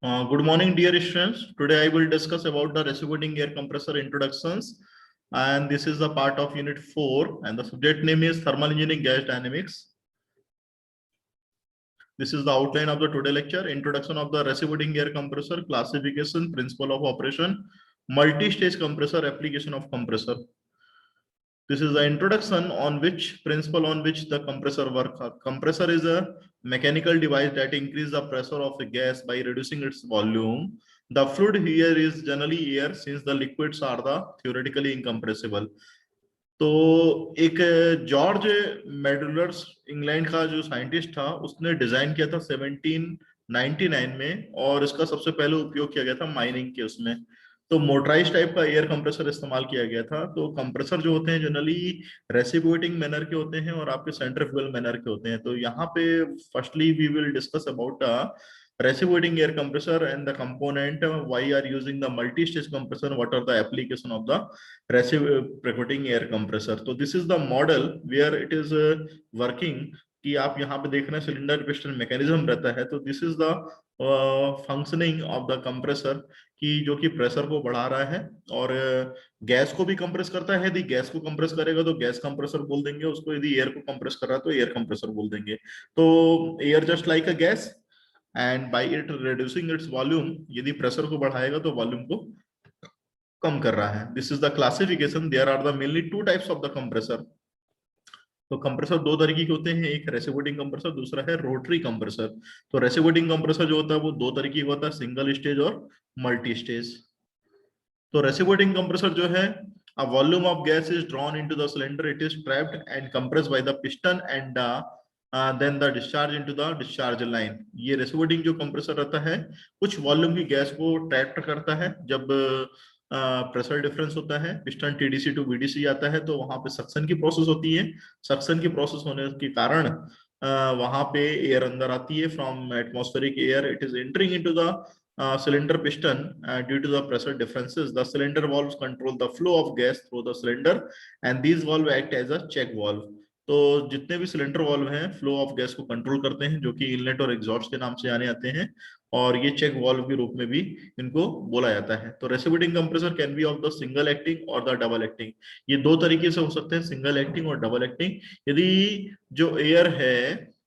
Good morning, dear students. Today I will discuss about the reciprocating air compressor introductions, and this is the part of Unit 4, and the subject name is Thermal Engineering Gas Dynamics. This is the outline of the today lecture: Introduction of the reciprocating air compressor, classification, principle of operation, multi-stage compressor, application of compressor. This is the introduction on which principle on which the compressor works. Compressor is a mechanical device that increases the pressure of a gas by reducing its volume. The fluid here is generally air since the liquids are the theoretically incompressible. तो एक George मेडुलर्स England का जो scientist था उसने design किया था 1799 में, और इसका सबसे पहले उपयोग किया गया था माइनिंग के उसमें। तो मोटराइज टाइप का एयर कंप्रेसर इस्तेमाल किया गया था। तो कंप्रेसर जो होते हैं जनरली रेसिप्रोकेटिंग मैनर के होते हैं और आपके सेंट्रीफ्यूगल मैनर के होते हैं। तो यहाँ पे firstly we will discuss about reciprocating air compressor and the component, why are using the multi-stage compressor, what are the application of the reciprocating air compressor. तो this is the model where it is working कि आप यहाँ पे देख रहे हैं cylinder piston mechanism रहता है। तो this is the functioning of the compressor कि जो कि प्रेशर को बढ़ा रहा है और गैस को भी कंप्रेस करता है। यदि गैस को कंप्रेस करेगा तो गैस कंप्रेसर बोल देंगे उसको, यदि एयर को कंप्रेस कर रहा है तो एयर कंप्रेसर बोल देंगे। तो air just like a gas and by it reducing its volume, यदि प्रेशर को बढ़ाएगा तो वॉल्यूम को कम कर रहा है। This is the classification. There are the mainly two types of the compressor. तो कंप्रेसर दो तरीके के होते हैं, एक रेसिप्रोकेटिंग कंप्रेसर, दूसरा है रोटरी कंप्रेसर। तो रेसिप्रोकेटिंग कंप्रेसर जो होता है वो दो तरीके का होता है, सिंगल स्टेज और मल्टी स्टेज। तो रेसिप्रोकेटिंग कंप्रेसर जो है, a volume of gas is drawn into the cylinder, it is trapped and compressed by the piston and then the discharge into the discharge line. ये reciprocating जो compressor रहता है कुछ volume की gas को trap करता है। जब प्रेशर डिफरेंस होता है, पिस्टन टीडीसी टू बीडीसी आता है, तो वहां पे सक्शन की प्रोसेस होती है। सक्शन की प्रोसेस होने के कारण वहां पे एयर अंदर आती है from atmospheric air, it is entering into the cylinder piston. Due to the pressure differences, the cylinder valves control the flow of gas through the cylinder and these valves act as a check valve. तो जितने भी cylinder valve हैं flow of gas को control करते हैं, जो कि inlet और एग्जॉस्ट के नाम से जाने आते हैं, और ये चेक वाल्व के रूप में भी इनको बोला जाता है। तो reciprocating compressor can be of the single acting और द डबल एक्टिंग। ये दो तरीके से हो सकते हैं, सिंगल एक्टिंग और डबल एक्टिंग। यदि जो एयर है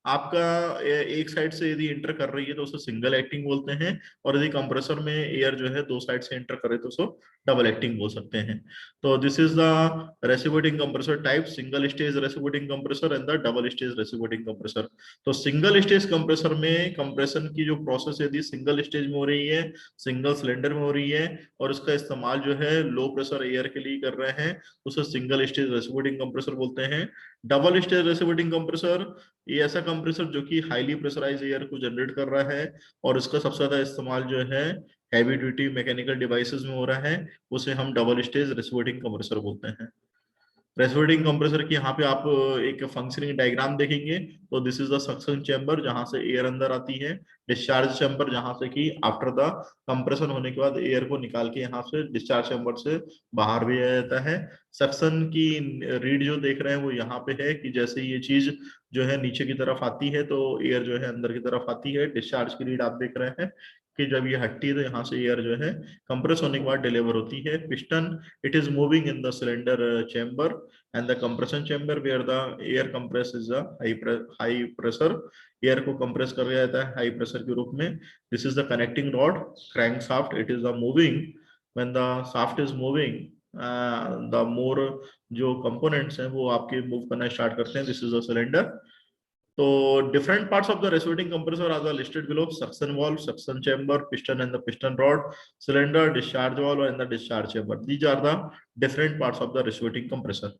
आपका एक साइड से यदि एंटर कर रही है तो उसे सिंगल एक्टिंग बोलते हैं, और यदि कंप्रेसर में एयर जो है दो साइड से एंटर करे तो उसको डबल एक्टिंग बोल सकते हैं। तो this is the reciprocating compressor type, single stage reciprocating compressor and the double stage reciprocating compressor. तो सिंगल स्टेज कंप्रेसर में कंप्रेशन की जो प्रोसेस यदि सिंगल स्टेज में हो रही है, सिंगल सिलेंडर में हो रही है, और उसका इस्तेमाल जो है लो प्रेशर एयर के लिए कर रहे हैं, उसे सिंगल स्टेज रेसिप्रोकेटिंग कंप्रेसर बोलते हैं। डबल स्टेज रेसिप्रोकेटिंग कंप्रेसर ये ऐसा कंप्रेसर जो कि हाईली प्रेशराइज एयर को जनरेट कर रहा है, और इसका सबसे ज्यादा इस्तेमाल जो है हैवी ड्यूटी मैकेनिकल डिवाइसेस में हो रहा है, उसे हम डबल स्टेज रेसिप्रोकेटिंग कंप्रेसर बोलते हैं। रेसिप्रोकेटिंग कंप्रेसर की यहाँ पे आप एक फंक्शनिंग डायग्राम देखेंगे। तो this is the suction chamber जहां से एयर अंदर आती है, डिस्चार्ज चैम्बर जहां से कि आफ्टर द कंप्रेशन होने के बाद एयर को निकाल के यहाँ से डिस्चार्ज चैम्बर से बाहर भी आ जाता है। सक्शन की रीड जो देख रहे हैं वो यहाँ पे है कि जैसे ये चीज जो है नीचे की तरफ आती है तो एयर जो है अंदर की तरफ आती है। डिस्चार्ज की रीड आप देख रहे हैं कि जब ये हटती है तो यहाँ से एयर जो है कंप्रेस होने के बाद डिलीवर होती है। Piston it is moving in the cylinder chamber and the compression chamber where the air compress is a high pressure, air को compress कर दिया जाता है high pressure के रूप में। this is the connecting rod, crank shaft, it is the moving, when the shaft is moving the more जो components हैं वो आपके move करना start करते हैं। this is the cylinder. So different parts of the reciprocating compressor are listed below: suction valve, suction chamber, piston and the piston rod, cylinder, discharge valve and the discharge chamber. These are the different parts of the reciprocating compressor.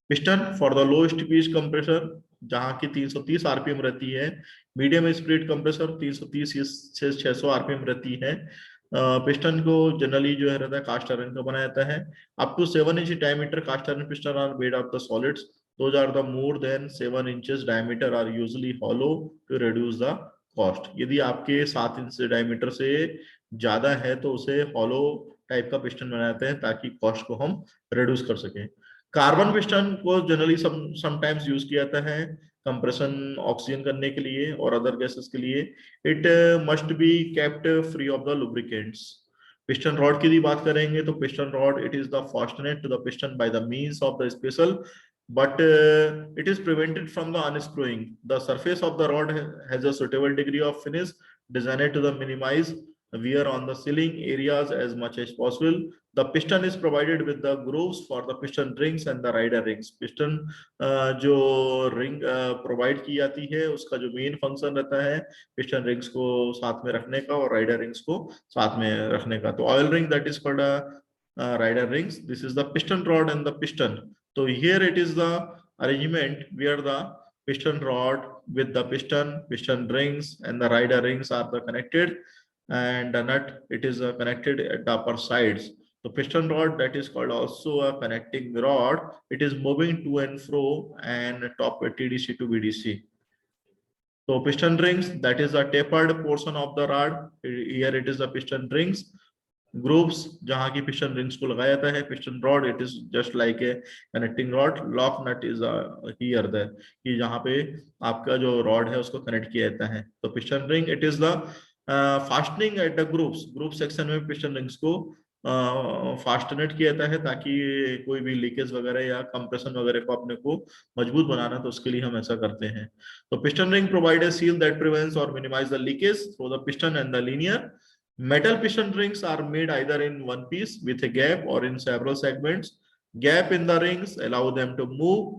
Piston for the low speed compressor जहाँ की 330 RPM रहती है, medium speed compressor 330 से 600 RPM रहती है। Piston को generally जो है रहता है कास्ट आयरन का बनाया जाता है। Up to 7 inch diameter cast iron piston are made of the solids, those are the more than 7 inches diameter are usually hollow to reduce the cost. यदि आपके 7 इंच से डायमीटर से ज्यादा है तो उसे हॉलो टाइप का पिस्टन बनाते हैं ताकि कॉस्ट को हम रिड्यूस कर सकें। कार्बन पिस्टन को जनरली समटाइम्स यूज किया जाता है कंप्रेशन ऑक्सीजन करने के लिए और अदर गैसेस के लिए, it must be kept free of the lubricants. Piston rod की भी बात करेंगे तो piston rod it is the fastened to the piston by the means of the special, but it is prevented from the unscrewing. The surface of the rod has a suitable degree of finish designed to the minimize wear on the sealing areas as much as possible. The piston is provided with the grooves for the piston rings and the rider rings. Piston जो ring provide की जाती है उसका जो main function रहता है piston rings को साथ में रखने का और राइडर रिंग्स को साथ में रखने का। तो oil ring that is called rider rings. This is the piston rod and the piston. So here it is the arrangement where the piston rod with the piston rings and the rider rings are the connected, and the nut it is connected at the upper sides. The piston rod that is called also a connecting rod. It is moving to and fro and top TDC to BDC. So piston rings that is a tapered portion of the rod. Here it is the piston rings. Grooves जहां की piston rings को लगाया जाता है। Piston rod it is just like a connecting rod. Lock nut is here the कि जहां पे आपका जो रॉड है उसको कनेक्ट किया जाता है। तो piston ring it is the fastening at the groups. Group section में पिस्टन रिंग्स को फास्टनेट किया जाता है ताकि कोई भी लीकेज वगैरह या कंप्रेशन वगैरह को अपने को मजबूत बनाना, तो उसके लिए हम ऐसा करते हैं। तो piston ring provide a seal that prevents और minimise the leakage through the piston and the linear. Metal piston rings are made either in one piece with a gap or in several segments. Gap in the rings allow them to move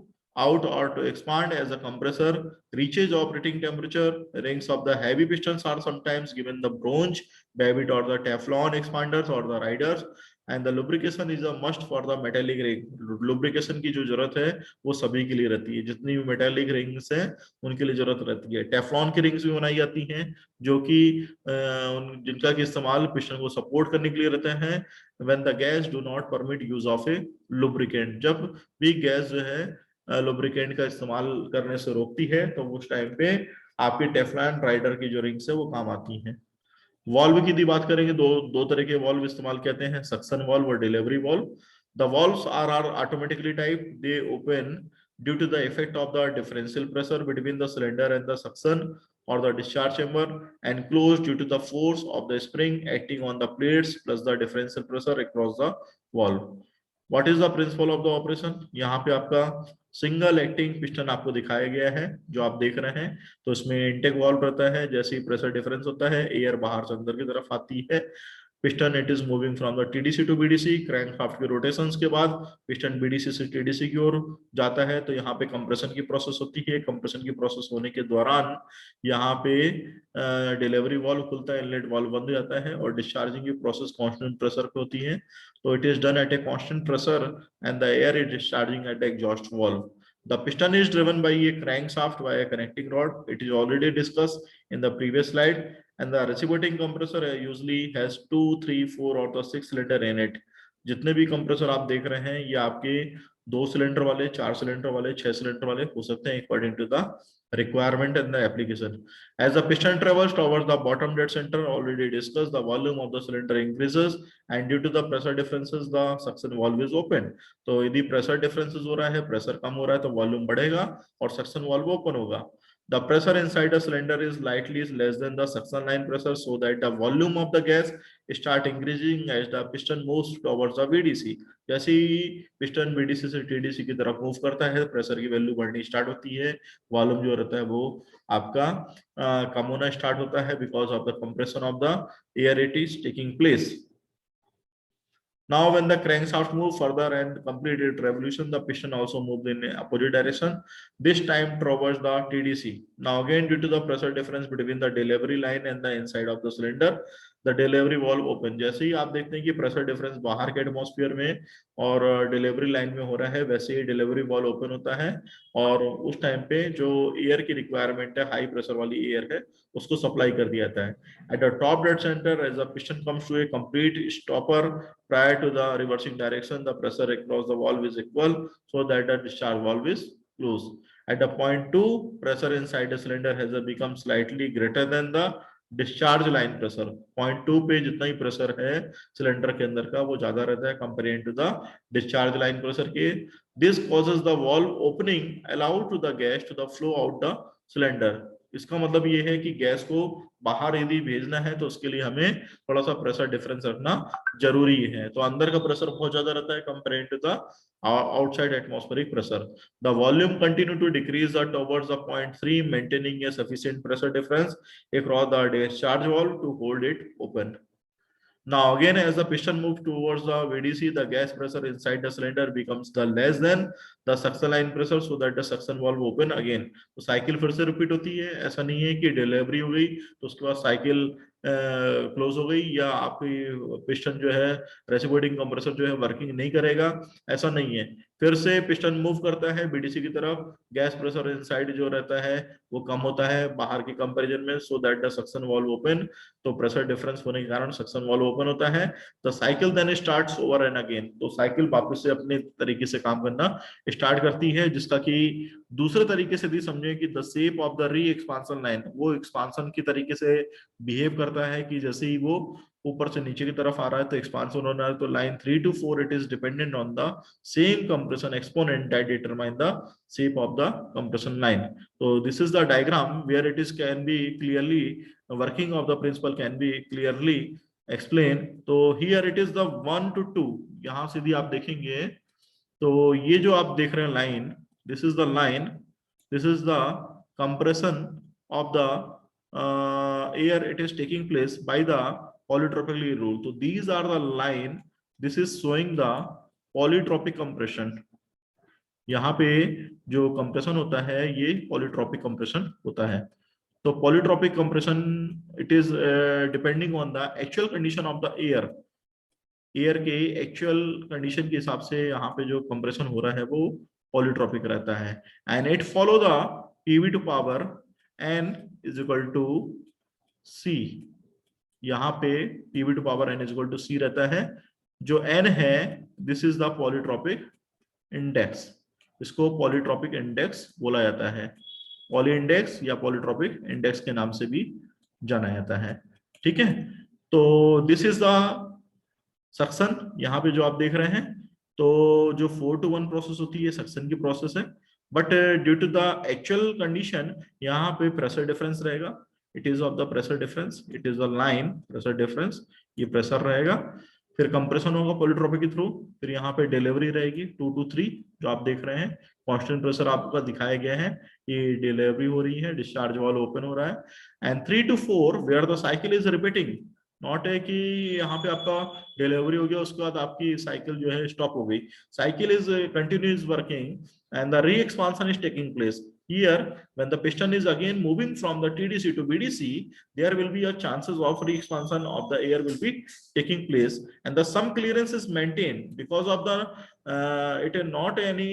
out or to expand as the compressor reaches operating temperature. Rings of the heavy pistons are sometimes given the bronze, Babbitt or the Teflon expanders or the riders. And the lubrication is a must for the metallic ring. Lubrication की जो जरूरत है वो सभी के लिए रहती है, जितनी भी मेटालिक रिंग्स हैं उनके लिए जरूरत रहती है। टेफ्लॉन की रिंग्स भी बनाई जाती हैं जो कि जिनका की इस्तेमाल पिस्टन को सपोर्ट करने के लिए रहते हैं। When the gas do not permit use of A lubricant, जब भी गैस जो है लुब्रिकेंट का इस्तेमाल करने से रोकती है तो उस टाइम पे आपकी टेफ्लॉन राइडर की जो रिंग्स है वो काम आती हैं। वॉल्व की बात करेंगे, दो तरह के वॉल्व इस्तेमाल कहते हैं, सक्शन वॉल्व और delivery valve. The valves are automatically type, they open due to the effect of the differential pressure between the cylinder and the suction or the discharge chamber, and closed due to the force of the spring acting on the plates plus the differential pressure across the valve. What is the principle of the operation? यहाँ पे आपका single acting piston आपको दिखाया गया है जो आप देख रहे हैं। तो इसमें इनटेक वाल्व रहता है, जैसे ही प्रेशर डिफरेंस होता है एयर बाहर से अंदर की तरफ आती है। Piston it is moving from the TDC to BDC. Crankshaft के रोटेशंस के बाद पिस्टन बीडीसी से टीडीसी की ओर जाता है। तो यहाँ पे कंप्रेशन की प्रोसेस होती है। कंप्रेशन की प्रोसेस होने के दौरान यहाँ पे डिलीवरी वाल्व खुलता है, इनलेट वाल्व बंद हो जाता है और डिस्चार्जिंग की प्रोसेस कांस्टेंट प्रेशर पे होती है। तो it is done at a constant pressure and the air is discharging at exhaust valve. The piston is driven by a crankshaft by a connecting rod. It is already discussed in the previous slide. And the reciprocating compressor usually has 2, 3, 4 or the 6 cylinder in it. जितने भी compressor आप देख रहे हैं ये आपके 2 cylinder वाले, 4 cylinder वाले, 6 सिलेंडर वाले हो सकते हैं according to the requirement and the application. As the piston travels towards the bottom dead center, already discussed, the volume of the cylinder increases and due to the pressure differences the suction valve is open. तो यदि pressure differences हो रहा है, pressure कम हो रहा है तो volume बढ़ेगा और suction valve open होगा। The pressure inside the cylinder is slightly less than the suction line pressure, so that the volume of the gas start increasing as the piston moves towards the VDC. जैसे ही piston BDC से TDC की तरफ move करता है pressure की value बढ़नी start होती है, वॉल्यूम जो रहता है वो आपका कम होना स्टार्ट होता है because of the compression of the air it is taking place. Now when the crankshaft moves further and complete its revolution, the piston also moves in the opposite direction, this time towards the TDC. Now again due to the pressure difference between the delivery line and the inside of the cylinder, the delivery valve open. जैसे ही आप देखते हैं कि pressure difference बाहर के atmosphere में और delivery line में हो रहा है, वैसे ही डिलीवरी वाल्व ओपन होता है और उस टाइम पे जो एयर की रिक्वायरमेंट है, हाई प्रेशर वाली एयर है, उसको सप्लाई कर दिया जाता है. At the top dead center, as the piston comes to a complete stopper prior to the reversing direction, the pressure across the valve is equal, so that the discharge valve is closed. At the point 2, pressure inside the cylinder has become slightly greater than the discharge line pressure 0.2 पे जितना ही pressure है cylinder के अंदर का वो ज्यादा रहता है comparison to the discharge line pressure के। This causes the valve opening allow to the gas to the flow out the cylinder. इसका मतलब ये है कि गैस को बाहर यदि भेजना है तो उसके लिए हमें थोड़ा सा प्रेशर डिफरेंस रखना जरूरी है। तो अंदर का प्रेशर बहुत ज्यादा रहता है comparison to the outside atmospheric pressure. The volume continue to decrease towards the point 3, maintaining a sufficient pressure difference across the discharge valve to hold it open. Now again, as the piston moves towards the VDC, the gas pressure inside the cylinder becomes the less than the suction line pressure, so that the suction valve open again. तो cycle फिर से repeat होती है। ऐसा नहीं है कि delivery हो गई तो उसके बाद साइकिल क्लोज हो गई या आपकी पिस्टन जो है रेसिप्रोकेटिंग कंप्रेसर जो है वर्किंग नहीं करेगा, ऐसा नहीं है। फिर से पिस्टन मूव करता है बीडीसी की तरफ, गैस प्रेशर इनसाइड जो रहता है वो कम होता है बाहर के कंपैरिजन में, so that the suction valve open. तो प्रेशर डिफरेंस होने के कारण सक्शन वाल्व ओपन होता है। The cycle then starts over and again. तो साइकिल वापस से अपने तरीके से काम करना स्टार्ट करती है, जिसका कि दूसरे तरीके से भी समझे कि द शेप ऑफ द री एक्सपांसन लाइन वो एक्सपांसन की तरीके से बिहेव करता है कि जैसे ही वो ऊपर से नीचे की तरफ आ रहा है तो एक्सपांसन होना है। तो line 3 to 4 it is dependent on the same compression exponent that determine the shape of the compression line. तो this is the diagram where it is can be clearly working of the principle can be clearly explain. तो here it is the 1 to 2। यहां से भी आप देखेंगे तो ये जो आप देख रहे हैं line, this is the line, this is the compression of the air it is taking place by the polytropic rule. So these are the line, this is showing the polytropic compression। यहाँ पे जो compression होता है ये polytropic compression होता है। तो polytropic compression it is depending on the actual condition of the air. Air के एक्चुअल कंडीशन के हिसाब से यहाँ पे जो कंप्रेशन हो रहा है वो पॉलीट्रॉपिक रहता है। And it follow the PV to power n is equal to c। यहाँ पे PV to power n is equal to c रहता है। जो n है this is the polytropic index, इसको पॉलीट्रॉपिक इंडेक्स बोला जाता है। पॉली इंडेक्स या पॉलीट्रॉपिक इंडेक्स के नाम से भी जाना जाता है। ठीक है, तो दिस इज द सक्शन। यहाँ पे जो आप देख रहे हैं तो जो 4 to 1 प्रोसेस होती है सक्शन की प्रोसेस है, but due to the actual condition यहाँ पे प्रेशर डिफरेंस रहेगा। It is of the pressure difference, it is the line pressure difference, ये प्रेशर रहेगा। फिर कंप्रेशन होगा पॉलीट्रॉपिक के थ्रू, फिर यहाँ पे डिलीवरी रहेगी 2 to 3 जो आप देख रहे हैं। कांस्टेंट प्रेशर आपका दिखाया गया है, ये डिलीवरी हो रही है, डिस्चार्ज वाल्व ओपन हो रहा है। And 3 to 4 where the cycle is repeating. Not है कि यहाँ पे आपका डिलीवरी हो गया उसके बाद आपकी साइकिल जो है स्टॉप हो गई। Cycle is continuous working and the re expansion is taking place. Here, when the piston is again moving from the TDC to BDC, there will be a chances of re-expansion of the air will be taking place, and the some clearance is maintained because of the it is not any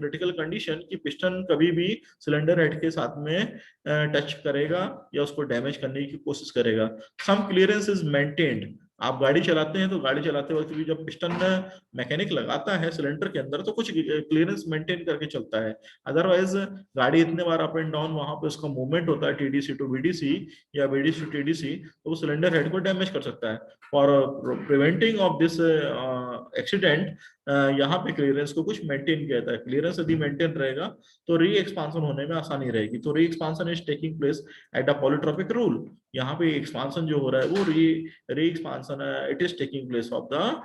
critical condition कि piston कभी भी cylinder head के साथ में touch करेगा या उसको damage करने की कोशिश करेगा। Some clearance is maintained। आप गाड़ी चलाते हैं तो गाड़ी चलाते वक्त भी जब पिस्टन मैकेनिक लगाता है सिलेंडर के अंदर तो कुछ क्लियरेंस मेंटेन करके चलता है। अदरवाइज गाड़ी इतने बार अप एंड डाउन वहां पे उसका मूवमेंट होता है टीडीसी टू बीडीसी या बीडीसी टू टीडीसी, तो वो सिलेंडर हेड को डैमेज कर सकता है। For preventing of this accident यहाँ पे क्लियरेंस को कुछ मेंटेन किया जाता है। क्लियरेंस यदि मेंटेन रहेगा तो री एक्सपांसन होने में आसानी रहेगी। तो री expansion is taking place at a polytropic rule. यहाँ पे एक्सपांसन जो हो रहा है वो री expansion it is taking place of the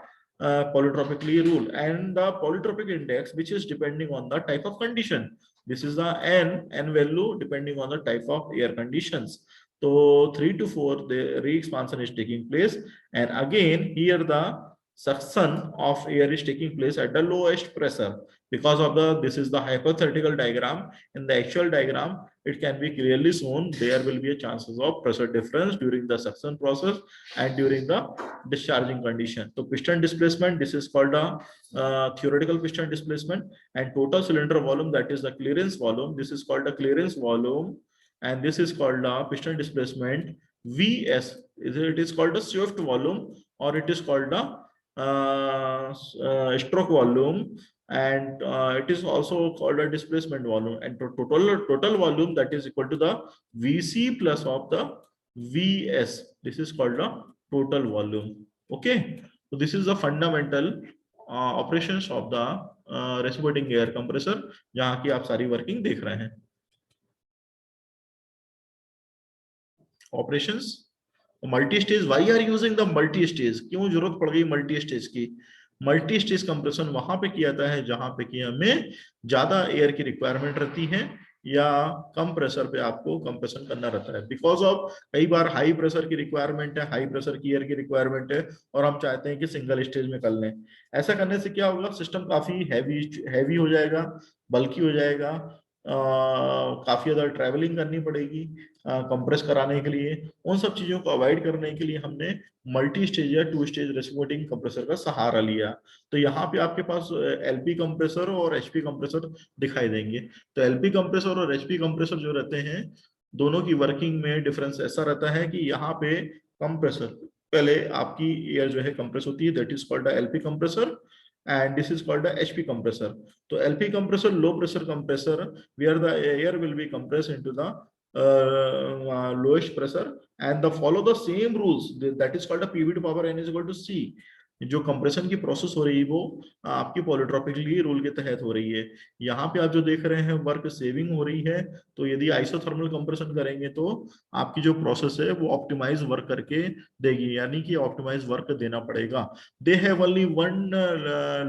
polytropically rule, and the polytropic index which is depending on the type of condition. This is the n value depending on the type of air conditions. So 3 to 4 the re-expansion is taking place, and again here the suction of air is taking place at the lowest pressure because of the this is the hypothetical diagram. In the actual diagram it can be clearly shown there will be a chances of pressure difference during the suction process and during the discharging condition. So piston displacement, this is called a theoretical piston displacement, and total cylinder volume, that is the clearance volume, this is called the clearance volume, and this is called the piston displacement Vs. It is called the swift volume or it is called the stroke volume, and it is also called a displacement volume, and total volume that is equal to the Vc plus of the Vs. This is called the total volume. Okay, so this is the fundamental operations of the reciprocating air compressor, जहां की आप सारी working देख रहे हैं. Operations multi stage. Why are using the multi stage? क्यों जरूरत पड़ गई मल्टी स्टेज की? मल्टी स्टेज कंप्रेशन वहां पे किया जाता है जहां पे कि हमें ज्यादा एयर की रिक्वायरमेंट रहती है या कम प्रेशर पे आपको कंप्रेशन करना रहता है. बिकॉज ऑफ कई बार हाई प्रेशर की रिक्वायरमेंट है, हाई प्रेशर की एयर की रिक्वायरमेंट है, और हम चाहते हैं कि सिंगल स्टेज में कर लें. ऐसा करने से क्या होगा, सिस्टम काफी हैवी हो जाएगा, बल्कि हो जाएगा, काफी ज्यादा ट्रैवलिंग करनी पड़ेगी कंप्रेस कराने के लिए. उन सब चीजों को अवॉइड करने के लिए हमने मल्टी स्टेज या टू स्टेज रेसिप्रोकेटिंग कंप्रेसर का सहारा लिया. तो यहाँ पे आपके पास एलपी कंप्रेसर और एचपी कंप्रेसर दिखाई देंगे. तो एलपी कंप्रेसर और एचपी कंप्रेसर जो रहते हैं, दोनों की वर्किंग में डिफरेंस ऐसा रहता है कि यहाँ पे कंप्रेसर पहले आपकी एयर जो है कंप्रेस होती है, that is called LP compressor, and this is called the HP compressor. So LP compressor, low pressure compressor, where the air will be compressed into the lowest pressure, and the follow the same rules, that is called the PV to power n is equal to C. जो compression की process हो रही है वो आपकी पॉलीट्रोपिकली rule के तहत हो रही है. यहाँ पे आप जो देख रहे हैं वर्क सेविंग हो रही है. तो यदि आइसोथर्मल कंप्रेशन करेंगे तो आपकी जो प्रोसेस है वो ऑप्टिमाइज वर्क करके देगी, यानी कि ऑप्टिमाइज वर्क देना पड़ेगा. They have only one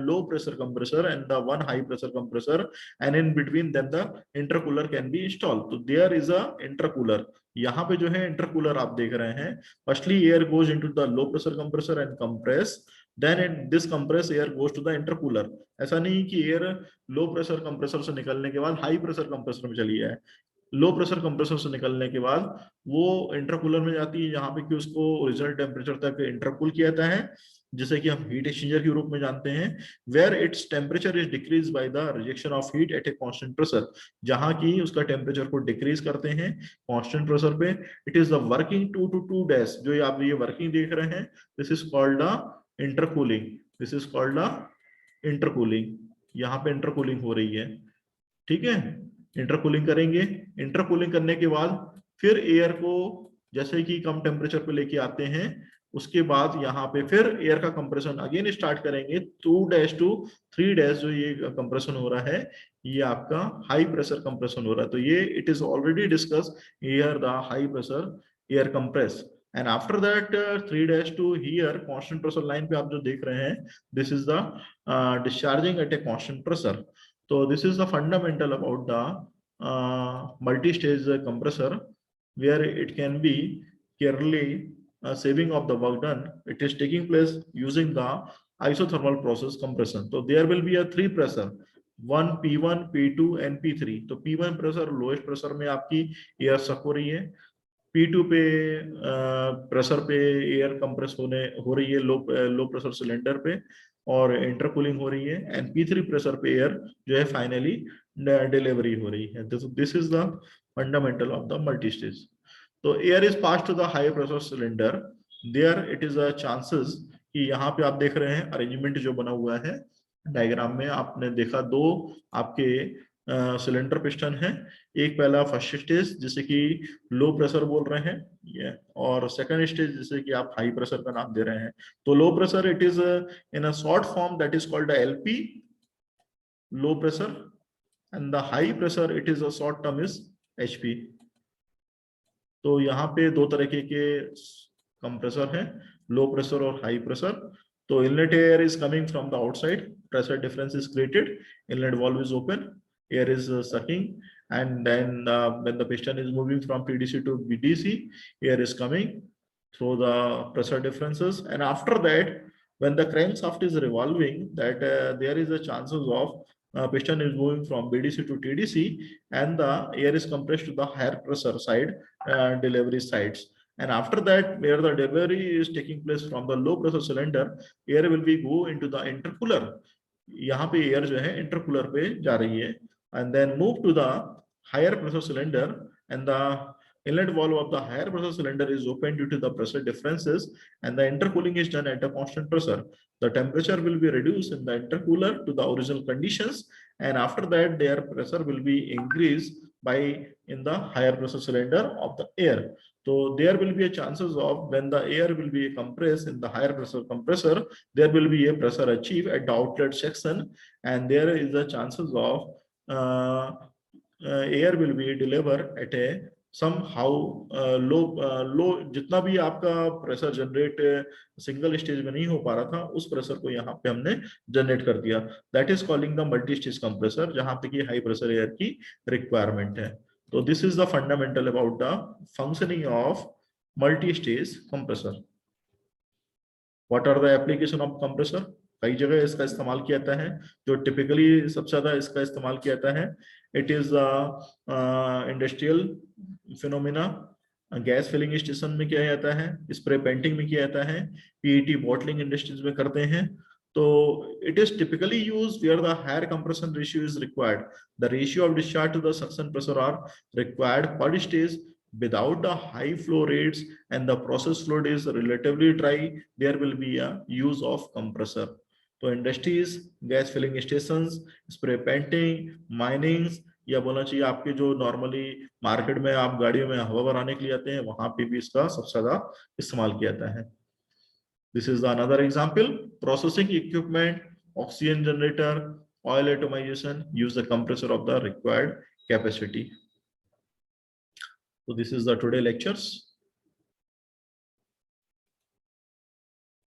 low pressure compressor and the one high pressure compressor, and in between them the intercooler can be installed. So there is a intercooler. यहाँ पे जो है इंटरकूलर आप देख रहे हैं. Firstly air goes into the low pressure compressor and compress, then this compress air goes to the intercooler. ऐसा नहीं कि एयर लो प्रेशर कंप्रेसर से निकलने के बाद हाई प्रेशर कंप्रेसर में चली जाए. लो प्रेशर कंप्रेसर से निकलने के बाद वो इंटरकूलर में जाती है, यहाँ पे कि उसको ओरिजिनल टेम्परेचर तक इंटरकूल किया जाता है, जिसे कि हम हीट एक्सचेंजर के रूप में जानते हैं. Where its temperature is decrease by the rejection of heat at a constant pressure, जहां की उसका टेम्परेचर को डिक्रीज करते हैं कांस्टेंट प्रेशर पे. It is the working 2 to 2 dash, जो आप ये वर्किंग देख रहे हैं, this is called the intercooling. This is called the intercooling. यहाँ पे इंटरकूलिंग हो रही है. ठीक है, इंटरकूलिंग करेंगे. इंटरकूलिंग करने के बाद फिर एयर को जैसे कि कम टेम्परेचर पे लेके आते हैं, उसके बाद यहाँ पे फिर एयर का कंप्रेशन अगेन स्टार्ट करेंगे. 2 डैश टू 3 डैश जो ये कंप्रेशन हो रहा है, ये आपका हाई प्रेशर कंप्रेशन हो रहा है. तो ये it is already discuss here the high pressure air compress, and after that 3 dash to here constant pressure line पे आप जो देख रहे हैं, this is the discharging at a constant pressure. So this is the fundamental about the multi-stage compressor, where it can be clearly saving of the work done. It is taking place using the isothermal process compression. So there will be a 3 pressure, one P1, P2 and P3. तो P1 pressure lowest pressure में आपकी air सक हो रही है. P2 पे pressure पे air compress हो रही है लो प्रेशर सिलेंडर पे, और इंटरकूलिंग हो रही है. एंड P3 प्रेशर पे एयर जो है फाइनली डिलीवरी हो रही है. This is the fundamental of the multi stage. तो air is pass to the high pressure cylinder. There it is a chances कि यहाँ पे आप देख रहे हैं अरेंजमेंट जो बना हुआ है डायग्राम में, आपने देखा 2 आपके सिलेंडर पिस्टन है. एक पहला फर्स्ट स्टेज जिसे कि लो प्रेशर बोल रहे हैं ये, और सेकंड स्टेज जिसे कि आप हाई प्रेशर का नाम दे रहे हैं. तो low pressure it is in a short form, that is called LP low pressure, and the high pressure it is a short term is HP. तो यहाँ पे 2 तरीके के कंप्रेसर हैं, लो प्रेशर और हाई प्रेशर. तो inlet air is coming from the outside, pressure difference is created, inlet valve is open, air is sucking, and then when the piston is moving from PDC to BDC, air is coming through the pressure differences. And after that, when the crankshaft is revolving, that there is a chances of piston is moving from BDC to TDC, and the air is compressed to the higher pressure side, delivery sides. And after that, where the delivery is taking place from the low pressure cylinder, air will be go into the intercooler. यहाँ पे air जो है intercooler पे जा रही है, and then move to the higher pressure cylinder, and the inlet valve of the higher pressure cylinder is open due to the pressure differences, and the intercooling is done at a constant pressure. The temperature will be reduced in the intercooler to the original conditions, and after that their pressure will be increased by in the higher pressure cylinder of the air. So there will be a chances of when the air will be compressed in the higher pressure compressor, there will be a pressure achieved at the outlet section, and there is a chances of air will be delivered at a somehow low जितना भी आपका pressure generate single stage में नहीं हो पा रहा था, उस प्रेशर को यहाँ पे हमने जनरेट कर दिया. That is calling the multi stage compressor, जहां पे की हाई प्रेशर एयर की रिक्वायरमेंट है. तो this is the fundamental about the functioning of multi stage compressor. What are the application of compressor? कई जगह इसका इस्तेमाल किया जाता है. जो टिपिकली सबसे ज्यादा इसका इस्तेमाल किया जाता है, it is industrial phenomena. Gas filling station में किया जाता है, स्प्रे पेंटिंग में किया जाता है, पीईटी बॉटलिंग इंडस्ट्रीज में करते हैं. तो it is typically used where the higher compression ratio is required. The ratio of discharge to the suction pressure are required per stage. Without the high flow rates and the process fluid is relatively dry, there will be a use of compressor. तो industries, gas filling station, spray painting, minings, या बोलना चाहिए आपके जो normally market में आप गाड़ियों में हवा भराने के लिए आते हैं, वहां पे भी इसका सबसे ज्यादा इस्तेमाल किया जाता है. This is another example. Processing equipment, oxygen generator, oil atomisation use the compressor of the required capacity. So this is the today lectures.